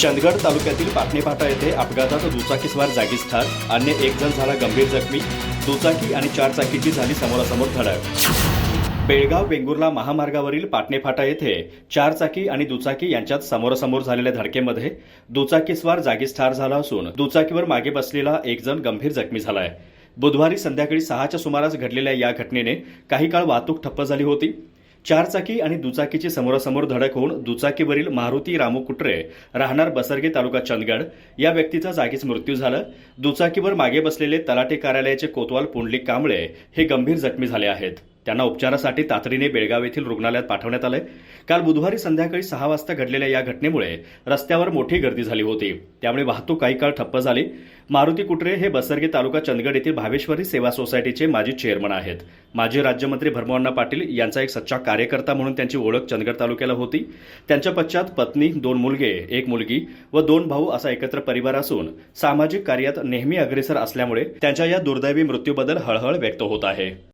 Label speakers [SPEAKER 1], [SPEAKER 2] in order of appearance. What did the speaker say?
[SPEAKER 1] चंदगड तालुक्यातील पाटणेफाटा येथे अपघातात दुचाकीस्वार जागीच ठार, अन्य एक जण झाला गंभीर जखमी. दुचाकी आणि चारचाकीची झाली समोरासमोर धडक. बेळगाव वेंगुर्ला महामार्गावरील पाटणेफाटा येथे चारचाकी आणि दुचाकी यांच्यात समोरासमोर झालेल्या धडकेमध्ये दुचाकीस्वार जागीच ठार झाला असून दुचाकीवर मागे बसलेला एक जण गंभीर जखमी झालाय. बुधवारी संध्याकाळी 6च्या सुमारास घडलेल्या या घटनेने काही काळ वाहतूक ठप्प झाली होती. चारचाकी आणि दुचाकीची समोरासमोर धडक होऊन दुचाकीवरील मारुती रामू कुटरे राहणार बसरगे तालुका चंदगड या व्यक्तीचा जागीच मृत्यू झाला. दुचाकीवर मागे बसलेले तलाठी कार्यालयाचे कोतवाल पुंडलिक कांबळे हे गंभीर जखमी झाले आहेत. त्यांना उपचारासाठी तातडीने बेळगाव येथील रुग्णालयात पाठवण्यात आले. काल बुधवारी संध्याकाळी 6 वाजता घडलेल्या या घटनेमुळे रस्त्यावर मोठी गर्दी झाली होती, त्यामुळे वाहतूक काही काळ ठप्प झाली. मारुती कुटरे हे बसरगे तालुका चंदगड येथील भावेश्वरी सेवा सोसायटीचे माजी चेअरमन आहेत. माजी राज्यमंत्री भरमोअण्णा पाटील यांचा एक सच्चा कार्यकर्ता म्हणून त्यांची ओळख चंदगड तालुक्याला होती. त्यांच्या पश्चात पत्नी, 2 मुलगे, 1 मुलगी व 2 भाऊ असा एकत्र परिवार असून सामाजिक कार्यात नेहमी अग्रेसर असल्यामुळे त्यांच्या या दुर्दैवी मृत्यूबद्दल हळहळ व्यक्त होत आहे.